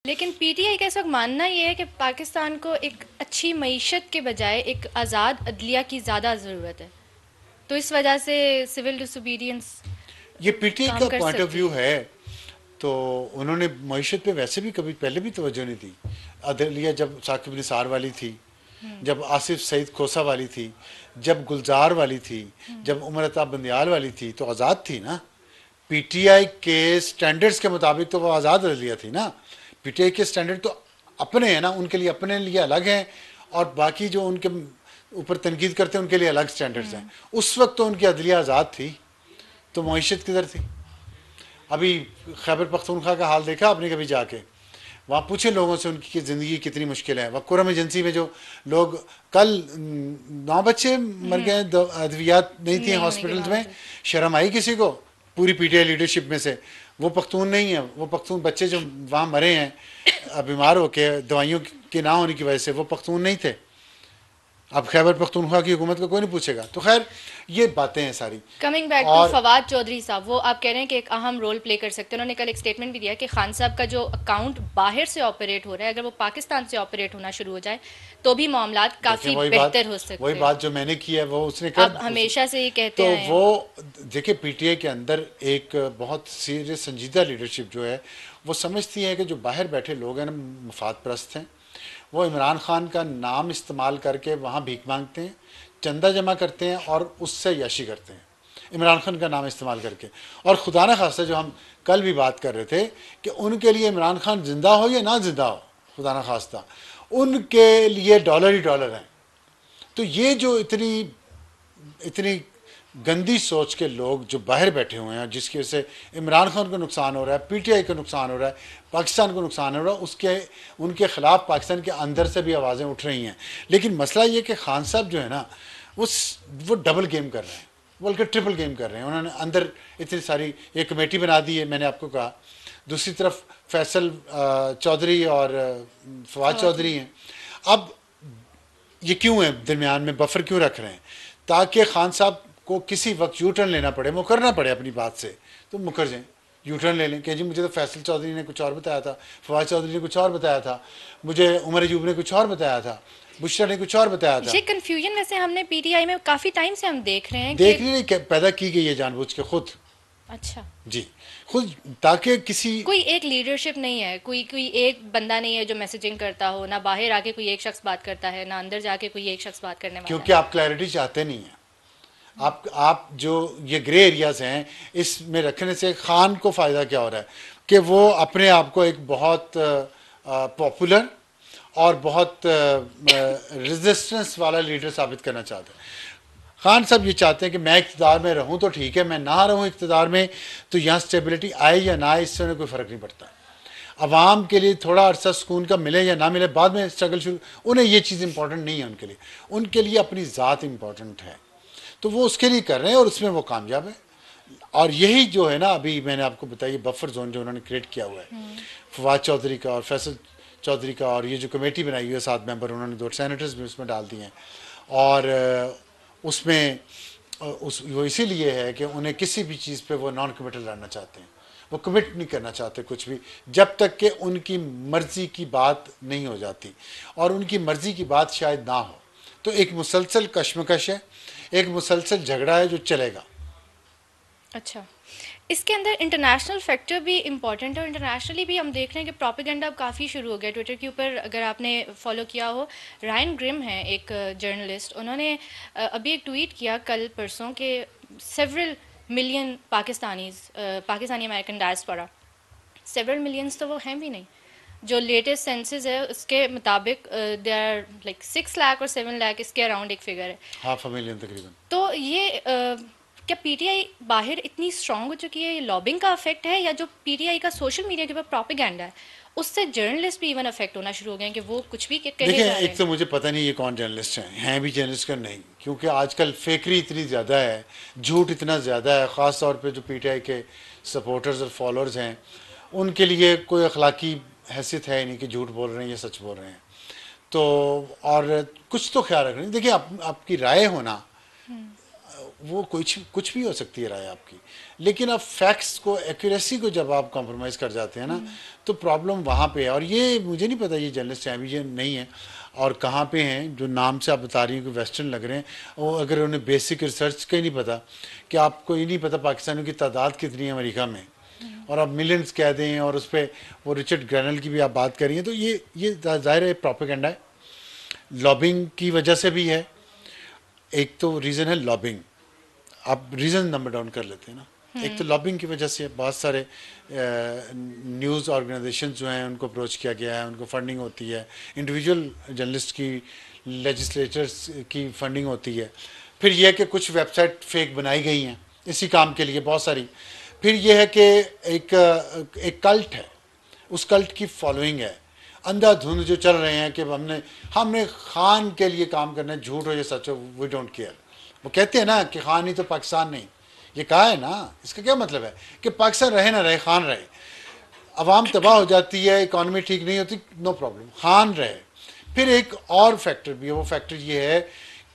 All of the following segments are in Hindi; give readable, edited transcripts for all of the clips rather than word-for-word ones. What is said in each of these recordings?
लेकिन पीटीआई का इस वक्त मानना ये है कि पाकिस्तान को एक अच्छी मईशत के बजाय एक आज़ाद अदलिया की ज़्यादा ज़रूरत है, तो इस वजह से सिविल डिसोबीडियंस ये पीटीआई काम का कर पॉइंट ऑफ सकती व्यू है। है। तो उन्होंने मईशत पे वैसे भी कभी पहले भी तवज्जो नहीं दी। अदलिया जब साकिब निसार वाली थी, जब आसिफ सईद खोसा वाली थी, जब गुलजार वाली थी, जब उमर अताब बंदियाल वाली थी, तो आज़ाद थी ना। पीटीआई के स्टैंडर्ड्स के मुताबिक तो वो आज़ाद अदलिया थी ना। पीटीआई के स्टैंडर्ड तो अपने हैं ना, उनके लिए अपने लिए अलग हैं, और बाकी जो उनके ऊपर तनकीद करते हैं उनके लिए अलग स्टैंडर्ड्स हैं। उस वक्त तो उनकी अदलिया आज़ाद थी, तो मईशत किधर थी? अभी खैबर पख्तूनख्वा का हाल देखा आपने कभी जाके? वहाँ पूछे लोगों से उनकी ज़िंदगी कितनी मुश्किल है। वह कुरम एजेंसी में जो लोग कल 9 बच्चे मर गए, अद्वियात नहीं थी नहीं होने के हॉस्पिटल्स में। बावजूद। शर्म आई किसी को? पूरी पीटीआई लीडरशिप में से वो पख्तून नहीं है। वो पख्तून बच्चे जो वहाँ मरे हैं बीमार होके दवाइयों के ना होने की वजह से, वो पख्तून नहीं थे। अब खैबर पख्तूनख्वा की हुकूमत को कोई नहीं पूछेगा। तो खैर ये बातें हैं सारी। कमिंग बैक टू और फवाद चौधरी साहब, वो आप कह रहे हैं कि एक अहम रोल प्ले कर सकते हैं। उन्होंने कल एक स्टेटमेंट भी दिया कि खान साहब का जो अकाउंट बाहर से ऑपरेट हो रहा है, अगर वो पाकिस्तान से ऑपरेट होना शुरू हो जाए तो भी मामलात देखें काफ़ी बेहतर हो वही सकते हैं। बात जो मैंने की है वो उसने कर आप हमेशा से ये कहते तो आए वो हैं। देखिए पीटीआई के अंदर एक बहुत सीरियस संजीदा लीडरशिप जो है वो समझती है कि जो बाहर बैठे लोग हैं ना, मफाद परस्त हैं। वो इमरान खान का नाम इस्तेमाल करके वहाँ भीख मांगते हैं, चंदा जमा करते हैं और उससे याशी करते हैं, इमरान खान का नाम इस्तेमाल करके। और खुदा न खास्ता जो हम कल भी बात कर रहे थे कि उनके लिए इमरान खान जिंदा हो या ना जिंदा हो, खुदा न खास्ता उनके लिए डॉलर ही डॉलर हैं। तो ये जो इतनी इतनी गंदी सोच के लोग जो बाहर बैठे हुए हैं, जिसकी वजह से इमरान खान को नुकसान हो रहा है, पीटीआई को नुकसान हो रहा है, पाकिस्तान को नुकसान हो रहा है, उसके उनके खिलाफ पाकिस्तान के अंदर से भी आवाज़ें उठ रही हैं। लेकिन मसला ये कि खान साहब जो है ना, वो डबल गेम कर रहे हैं, बल्कि ट्रिपल गेम कर रहे हैं। उन्होंने अंदर इतनी सारी एक कमेटी बना दी है, मैंने आपको कहा। दूसरी तरफ फैसल चौधरी और फवाद चौधरी हैं। अब ये क्यों है दरमियान में बफर क्यों रख रहे हैं? ताकि खान साहब को किसी वक्त यू टर्न लेना पड़े, मुकरना पड़े अपनी बात से, तो मुकर जाएं, यू टर्न ले लें कि जी मुझे तो फैसल चौधरी ने कुछ और बताया था, फवाद चौधरी ने कुछ और बताया था, मुझे उमर अयूब ने कुछ और बताया था, बुशरा ने कुछ और बताया था। ये कन्फ्यूजन वैसे हमने पीटीआई में काफ़ी टाइम से हम देख रहे हैं कि देखने नहीं पैदा की गई है जानबूझ के खुद। अच्छा, जी, खुद, ताकि किसी, कोई एक लीडरशिप नहीं है, कोई कोई एक बंदा नहीं है जो मैसेजिंग करता हो, ना बाहर आके कोई एक शख्स बात करता है, ना अंदर जाके कोई एक शख्स बात करने वाला क्योंकि है। आप क्लैरिटी चाहते नहीं हैं। आप जो ये ग्रे एरियाज हैं इसमें रखने से खान को फ़ायदा क्या हो रहा है कि वो अपने आप को एक बहुत पॉपुलर और बहुत रेजिस्टेंस वाला लीडर साबित करना चाहते हैं। खान साहब ये चाहते हैं कि मैं इक़्तिदार में रहूं तो ठीक है, मैं ना रहूं इक़्तिदार में तो यहाँ स्टेबिलिटी आए या ना आए इससे उन्हें कोई फ़र्क नहीं पड़ता। अवाम के लिए थोड़ा अरसा सुकून का मिले या ना मिले, बाद में स्ट्रगल शुरू, उन्हें ये चीज़ इंपॉर्टेंट नहीं है। उनके लिए अपनी ज़ात इंपॉर्टेंट है, तो वो उसके लिए कर रहे हैं और उसमें वो कामयाब है। और यही जो है ना, अभी मैंने आपको बताया बफर जोन जो उन्होंने क्रिएट किया हुआ है, फवाद चौधरी का और फैसल चौधरी का, और ये जो कमेटी बनाई हुई है 7 मेंबर, उन्होंने 2 सेनेटर्स भी उसमें डाल दिए हैं। और उसमें वो इसीलिए है कि उन्हें किसी भी चीज़ पे वो नॉन कमिटल रहना चाहते हैं, वो कमिट नहीं करना चाहते कुछ भी, जब तक कि उनकी मर्ज़ी की बात नहीं हो जाती। और उनकी मर्ज़ी की बात शायद ना हो, तो एक मुसलसल कशमकश है, एक मुसलसल झगड़ा है जो चलेगा। अच्छा, इसके अंदर इंटरनेशनल फैक्टर भी इम्पॉर्टेंट है, और इंटरनेशनली भी हम देख रहे हैं कि प्रोपेगेंडा अब काफ़ी शुरू हो गया ट्विटर के ऊपर। अगर आपने फॉलो किया हो, रायन ग्रिम है एक जर्नलिस्ट, उन्होंने अभी एक ट्वीट किया कल परसों के several million Pakistani American diaspora, several millions तो वो हैं भी नहीं। जो लेटेस्ट सेंसस है उसके मुताबिक दे आर लाइक 6 लाख और 7 लाख, इसके अराउंड एक फिगर है। हाफ अ मिलियन तकरीबन। तो ये क्या पीटीआई बाहर इतनी स्ट्रांग हो चुकी है, ये लॉबिंग का इफेक्ट है, या जो पीटीआई का सोशल मीडिया के ऊपर प्रोपेगेंडा है उससे जर्नलिस्ट भी इवन अफेक्ट होना शुरू हो गए हैं कि वो कुछ भी कहे देखिए, जा रहे एक हैं। तो मुझे पता नहीं ये कौन जर्नलिस्ट हैं भी जर्नलिस्ट का नहीं, क्योंकि आजकल फेकरी इतनी ज़्यादा है, झूठ इतना ज़्यादा है, ख़ास तौर पे जो पीटीआई के सपोर्टर्स और फॉलोअर्स हैं उनके लिए कोई अखलाकी हैसियत है नहीं कि झूठ बोल रहे हैं या सच बोल रहे हैं। तो और कुछ तो ख्याल रख रहे हैं। देखिए, आपकी राय होना वो कुछ भी हो सकती है राय आपकी, लेकिन अब फैक्ट्स को, एक्यूरेसी को जब आप कॉम्प्रोमाइज़ कर जाते हैं ना, तो प्रॉब्लम वहाँ पे है। और ये मुझे नहीं पता ये जर्नलिस्ट हैं भी, ये नहीं है, और कहाँ पे हैं जो नाम से आप बता रही हैं कि वेस्टर्न लग रहे हैं, और अगर उन्हें बेसिक रिसर्च का ही नहीं पता, कि आपको ये नहीं पता पाकिस्तानियों की तादाद कितनी है अमेरिका में, और आप मिलियंस कह दें, और उस पर वो रिचर्ड ग्रैनल की भी आप बात करिए, तो ये ज़ाहिर है प्रोपेगेंडा है, लॉबिंग की वजह से भी है। एक तो रीज़न है लॉबिंग, आप रीज़न नंबर डाउन कर लेते हैं ना। एक तो लॉबिंग की वजह से बहुत सारे न्यूज़ ऑर्गेनाइजेशन जो हैं उनको अप्रोच किया गया है, उनको फंडिंग होती है, इंडिविजुअल जर्नलिस्ट की, लेजिस्लेटर्स की फंडिंग होती है। फिर यह है कि कुछ वेबसाइट फेक बनाई गई हैं इसी काम के लिए, बहुत सारी। फिर यह है कि एक कल्ट है, उस कल्ट की फॉलोइंग है, अंधाधुंध जो चल रहे हैं कि हमने खान के लिए काम करना है, झूठ हो या सच हो, वी डोंट केयर। वो कहते हैं ना कि खान ही तो पाकिस्तान नहीं, ये कहा है ना, इसका क्या मतलब है कि पाकिस्तान रहे ना रहे, खान रहे। अवाम तबाह हो जाती है, इकॉनमी ठीक नहीं होती, नो प्रॉब्लम, खान रहे। फिर एक और फैक्टर भी है, वो फैक्टर ये है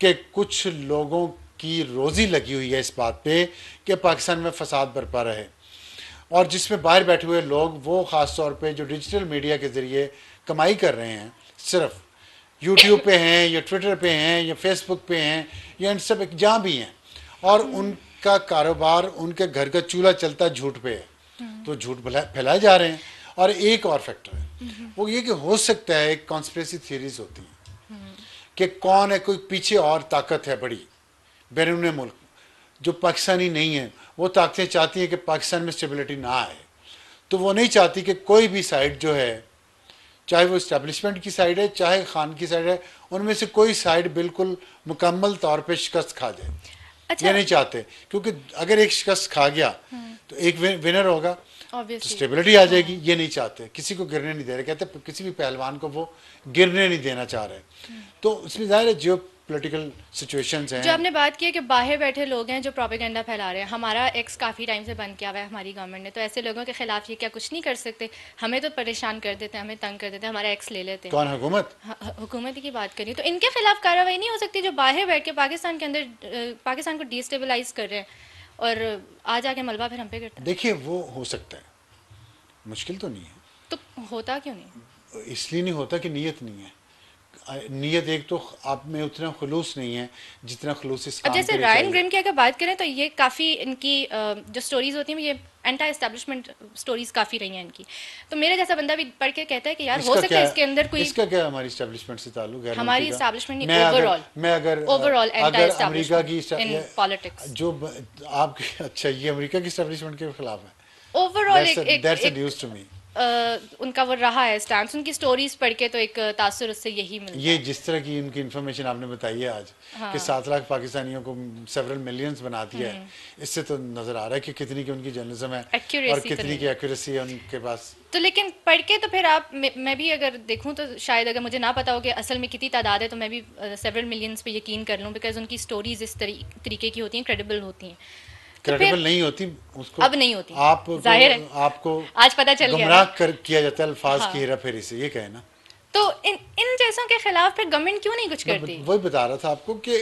कि कुछ लोगों की रोज़ी लगी हुई है इस बात पे कि पाकिस्तान में फसाद बरपा रहे, और जिसमें बाहर बैठे हुए लोग, वो ख़ास तौर पे जो डिजिटल मीडिया के ज़रिए कमाई कर रहे हैं, सिर्फ यूट्यूब पे हैं या ट्विटर पे हैं या फेसबुक पे हैं या इंस्टा पे, जहाँ भी हैं, और उनका कारोबार, उनके घर का चूल्हा चलता झूठ पे है, तो झूठ फैलाए जा रहे हैं। और एक और फैक्टर है, वो ये कि हो सकता है एक कॉन्स्पिरेसी थियरीज होती हैं कि कौन है, कोई पीछे और ताकत है बड़ी बैरून मुल्क जो पाकिस्तानी नहीं है। वो ताकतें चाहती हैं कि पाकिस्तान में स्टेबिलिटी ना आए, तो वो नहीं चाहती कि कोई भी साइड जो है, चाहे वो इस्टेब्लिशमेंट की साइड है चाहे खान की साइड है, उनमें से कोई साइड बिल्कुल मुकम्मल तौर पे शिकस्त खा जाए। अच्छा। ये नहीं चाहते, क्योंकि अगर एक शिकस्त खा गया तो एक विनर होगा, तो ऑब्वियसली। स्टेबिलिटी आ जाएगी। ये नहीं चाहते, किसी को गिरने नहीं दे रहे, कहते किसी भी पहलवान को वो गिरने नहीं देना चाह रहे। तो इसमें ज़ाहिर है जियो पोलिटिकल सिचुएशंस जो हैं। आपने बात की है कि बाहर बैठे लोग हैं जो प्रोपेगेंडा फैला रहे हैं, हमारा एक्स काफ़ी टाइम से बंद किया हुआ है हमारी गवर्नमेंट ने, तो ऐसे लोगों के खिलाफ ये क्या कुछ नहीं कर सकते? हमें तो परेशान कर देते हैं, हमें तंग कर देते हैं, हमारा एक्स ले लेते हैं। कौन, हुकूमत? हुकूमत की बात करिए तो इनके खिलाफ कार्रवाई नहीं हो सकती जो बाहर बैठ के पाकिस्तान के अंदर पाकिस्तान को डिस्टेबलाइज कर रहे हैं और आज आके मलबा फिर हम पे करता है? देखिए वो हो सकता है, मुश्किल तो नहीं है। तो होता क्यों नहीं? इसलिए नहीं होता कि नीयत नहीं है। नीयत एक तो आप में उतना खुलूस नहीं है जितना खुलूस इस अब काम जैसे के लिए रायन चाहिए। ग्रिम की अगर बात करें तो ये काफ़ी इनकी जो स्टोरीज होती हैं ये एंटी एस्टेब्लिशमेंट स्टोरीज काफ़ी रही हैं इनकी। तो मेरे जैसा बंदा भी पढ़ के कहता है कि यार हो सकता है इसके अंदर कोई, इसका क्या हमारी इस्टेब्लिशमेंट से ताल्लुक है? हमारी एस्टेब्लिशमेंट मैं नहीं, अगर ओवरऑल मैं अगर ओवरऑल एंटी अगर अमेरिका की एस्टेब्लिशमेंट इन पॉलिटिक्स, जो आपके अच्छा, ये अमेरिका की इस्टेब्लिशमेंट के खिलाफ है। ओवरऑल दैट्स अ एक न्यूज़ टू मी। उनका वो रहा है स्टैंड, उनकी स्टोरीज पढ़ के तो एक तासुर उससे यही मिलता ये है। जिस तरह की उनकी इन्फॉर्मेशन आपने बताई है आज, हाँ। कि 7 लाख पाकिस्तानियों को सेवरल मिलियंस बना दिया है, इससे तो नज़र आ रहा है कि कितनी की उनकी जर्नलिज्म है और Accuracy तो कितनी नहीं की है। एक्यूरेसी है उनके पास। तो लेकिन पढ़ के तो फिर आप मैं भी अगर देखूं तो शायद अगर मुझे ना पता हो कि असल में कितनी तादाद है तो मैं भी सेवरल मिलियंस पे यकीन कर लूं, बिकॉज उनकी स्टोरीज इस तरीके की होती हैं, क्रेडिबल होती हैं। तो क्रेडिबल फिर नहीं होती उसको, अब नहीं होती, आपको जाहिर है आपको आज पता चल गया गुमराह ना। किया जाता है अल्फाज हाँ। की हेरा फेरी से, ये कहे ना। तो इन जैसों के खिलाफ फिर गवर्नमेंट क्यों नहीं कुछ करती? वही बता रहा था आपको कि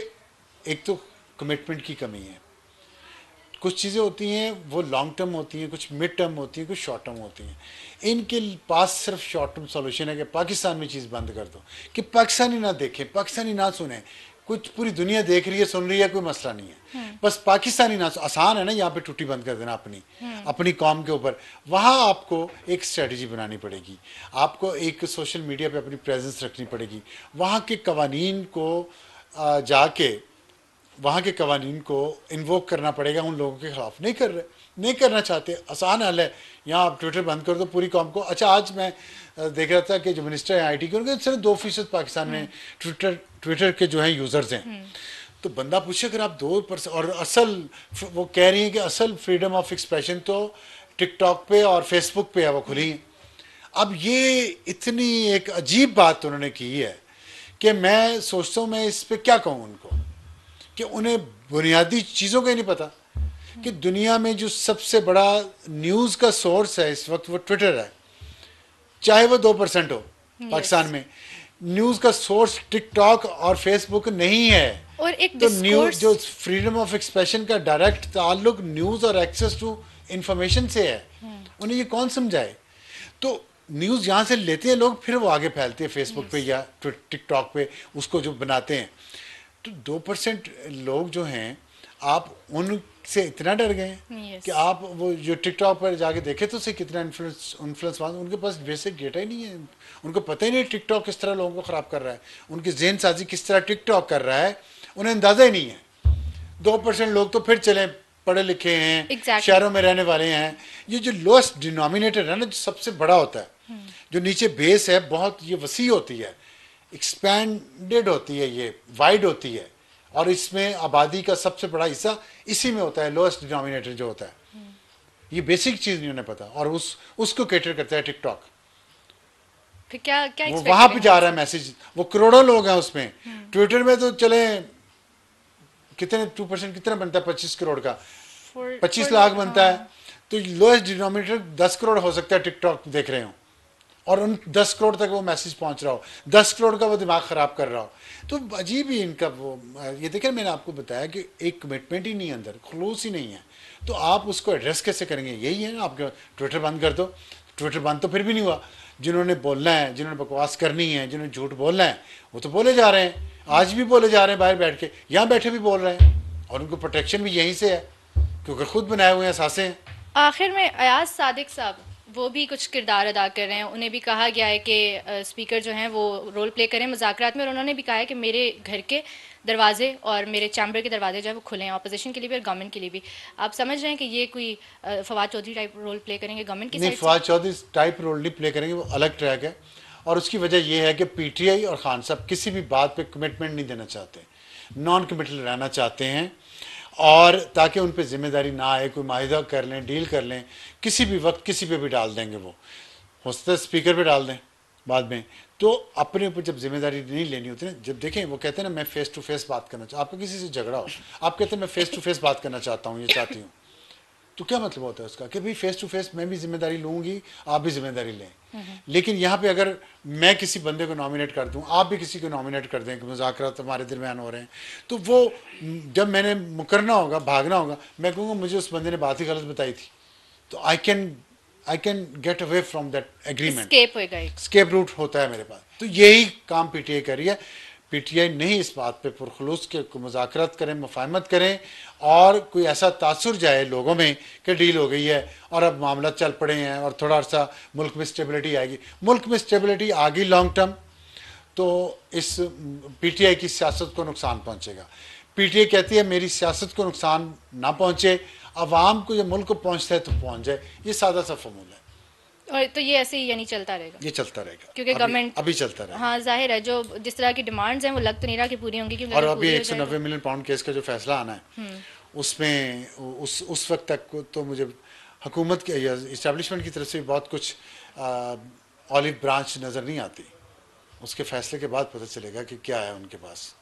एक तो कमिटमेंट की कमी है। कुछ चीज़ें होती हैं वो लॉन्ग टर्म होती हैं, कुछ मिड टर्म होती हैं, कुछ शॉर्ट टर्म होती हैं। इनके पास सिर्फ शॉर्ट टर्म सॉल्यूशन है कि पाकिस्तान में चीज़ बंद कर दो, कि पाकिस्तानी ना देखें, पाकिस्तानी ना सुने। कुछ पूरी दुनिया देख रही है, सुन रही है, कोई मसला नहीं है, बस पाकिस्तानी ना। आसान है ना यहाँ पे टूटी बंद कर देना अपनी कौम के ऊपर। वहाँ आपको एक स्ट्रेटजी बनानी पड़ेगी, आपको एक सोशल मीडिया पे अपनी प्रेजेंस रखनी पड़ेगी, वहाँ के कवानीन को जाके वहाँ के कवानीन को इन्वोक करना पड़ेगा उन लोगों के खिलाफ। नहीं करना चाहते, आसान हल है, यहाँ आप ट्विटर बंद कर दो पूरी कौम को। अच्छा, आज मैं देख रहा था कि जो मिनिस्टर हैं IT के, उनके सिर्फ 2% पाकिस्तान में ट्विटर के जो हैं यूज़र्स हैं। तो बंदा पूछे अगर आप 2%, और असल वो कह रही हैं कि असल फ्रीडम ऑफ एक्सप्रेशन तो टिकटॉक पे और फेसबुक पे है, वो खुली है। अब ये इतनी एक अजीब बात उन्होंने की है कि मैं सोचता हूँ मैं इस पर क्या कहूँ उनको, कि उन्हें बुनियादी चीज़ों का ही नहीं पता कि दुनिया में जो सबसे बड़ा न्यूज़ का सोर्स है इस वक्त वो ट्विटर है, चाहे वो 2% हो। पाकिस्तान में न्यूज़ का सोर्स टिकटॉक और फेसबुक नहीं है। और एक तो न्यूज डिस्कोर्स। जो फ्रीडम ऑफ एक्सप्रेशन का डायरेक्ट ताल्लुक न्यूज और एक्सेस टू इंफॉर्मेशन से है, उन्हें ये कौन समझाए? तो न्यूज़ यहाँ से लेते हैं लोग, फिर वो आगे फैलती है फेसबुक पे यस। या टिकटॉक पे, उसको जो बनाते हैं। तो 2% लोग जो हैं, आप उनसे इतना डर गए हैं यस। कि आप वो जो टिकटॉक पर जाके देखे तो उसे कितना इन्फ्लुएंस उनके पास बेसिक डेटा ही नहीं है। उनको पता ही नहीं टिकटॉक किस तरह लोगों को ख़राब कर रहा है, उनकी जहन साजी किस तरह टिकटॉक कर रहा है, उन्हें अंदाज़ा ही नहीं है। 2% लोग तो फिर चले, पढ़े लिखे हैं, एग्जैक्टली। शहरों में रहने वाले हैं। ये जो लोएस्ट डिनोमिनेटर है ना, जो सबसे बड़ा होता है, जो नीचे बेस है बहुत ये वसी होती है, एक्सपैंडेड होती है, ये वाइड होती है, और इसमें आबादी का सबसे बड़ा हिस्सा इसी में होता है, लोएस्ट डिनोमिनेटर जो होता है। ये बेसिक चीज़ नहीं उन्हें पता, और उसको कैटर करता है टिकटॉक। फिर क्या क्या वो एक्सपेक्ट वहां पे करेंगे जा रहा है उनसे? मैसेज, वो करोड़ों लोग हैं उसमें। ट्विटर में तो चले कितने 2% कितना बनता है 25 करोड़ का, फॉर 25 लाख बनता है। हाँ। तो लोएस्ट डिनोमिनेटर 10 करोड़ हो सकता है, टिकटॉक देख रहे हो, और उन 10 करोड़ तक वो मैसेज पहुंच रहा हो, 10 करोड़ का वो दिमाग खराब कर रहा हो। तो अजीब ही इनका वो, ये देखिए मैंने आपको बताया कि एक कमिटमेंट ही नहीं है अंदर, खलूस ही नहीं है। तो आप उसको एड्रेस कैसे करेंगे? यही है ना, आपके ट्विटर बंद कर दो। ट्विटर बंद तो फिर भी नहीं हुआ। जिन्होंने बोलना है, जिन्होंने बकवास करनी है, जिन्होंने झूठ बोलना है, वो तो बोले जा रहे हैं, आज भी बोले जा रहे हैं, बाहर बैठ के, यहाँ बैठे भी बोल रहे हैं, और उनको प्रोटेक्शन भी यहीं से है, क्योंकि खुद बनाए हुए हैं सासे हैं। आखिर में अयाज सादिक साहब वो भी कुछ किरदार अदा कर रहे हैं। उन्हें भी कहा गया है कि स्पीकर जो हैं वो रोल प्ले करें मुज़ाकरात में, और उन्होंने भी कहा है कि मेरे घर के दरवाजे और मेरे चैम्बर के दरवाजे जो है वो खुले हैं, अपोजिशन के लिए भी और गवर्नमेंट के लिए भी। आप समझ रहे हैं कि ये कोई Fawad Chaudhry type role play करेंगे गवर्नमेंट की नहीं, साइड से? फवाद चौधरी टाइप रोल नहीं प्ले करेंगे, वो अलग ट्रैक है। और उसकी वजह यह है कि पीटीआई और खान साहब किसी भी बात पे कमिटमेंट नहीं देना चाहते, नॉन कमिटल रहना चाहते हैं, और ताकि उन पे जिम्मेदारी ना आए, कोई माहिदा कर लें, डील कर लें, किसी भी वक्त किसी पे भी डाल देंगे। वो हो सकता है स्पीकर पे डाल दें बाद में। तो अपने ऊपर जब जिम्मेदारी नहीं लेनी होती ना, जब देखें वो कहते हैं ना मैं फेस टू फेस बात करना चाहता, आपका किसी से झगड़ा हो, आप कहते हैं मैं फेस टू फेस बात करना चाहता हूँ, ये चाहती हूँ, तो क्या मतलब होता है उसका कि भाई फेस टू फेस मैं भी जिम्मेदारी लूंगी, आप भी जिम्मेदारी लें। लेकिन यहाँ पे अगर मैं किसी बंदे को नॉमिनेट कर दूं, आप भी किसी को नॉमिनेट कर दें कि मुज़ाकरात हमारे दरमियान हो रहे हैं, तो वो जब मैंने मुकरना होगा, भागना होगा, मैं कहूँगा मुझे उस बंदे ने बात ही गलत बताई थी, तो I can get away from that agreement. Escape होएगा एक। स्केप रूट होता है मेरे पास। तो यही काम पीटीआई कर रही है। पीटीआई नहीं इस बात पे पुरखलूस के मुज़ाकरात करें, मुफाहमत करें, और कोई ऐसा तासुर जाए लोगों में कि डील हो गई है और अब मामला चल पड़े हैं और थोड़ा सा मुल्क में स्टेबिलिटी आएगी। मुल्क में स्टेबिलिटी आ गई लॉन्ग टर्म, तो इस पीटीआई की सियासत को नुकसान पहुंचेगा। पीटीआई कहती है मेरी सियासत को नुकसान ना पहुंचे, अवाम को या मुल्क को पहुंचता है तो पहुंच जाए। ये सादा सा फॉर्मूला है, और तो ये ऐसे ही यानी चलता रहेगा ये चलता रहेगा, क्योंकि गवर्नमेंट। अभी चलता रहेगा। हाँ जाहिर है जो जिस तरह की डिमांड्स हैं वो लग तो नहीं रहा कि पूरी होंगी, क्योंकि और अगर अभी पूरी हो एक सौ जाए नब्बे तो। मिलियन पाउंड केस का जो फैसला आना है, उसमें उस वक्त तक तो मुझे हुकूमत के या इस्टेब्लिशमेंट की तरफ से बहुत कुछ ऑलिव ब्रांच नज़र नहीं आती। उसके फैसले के बाद पता चलेगा कि क्या है उनके पास।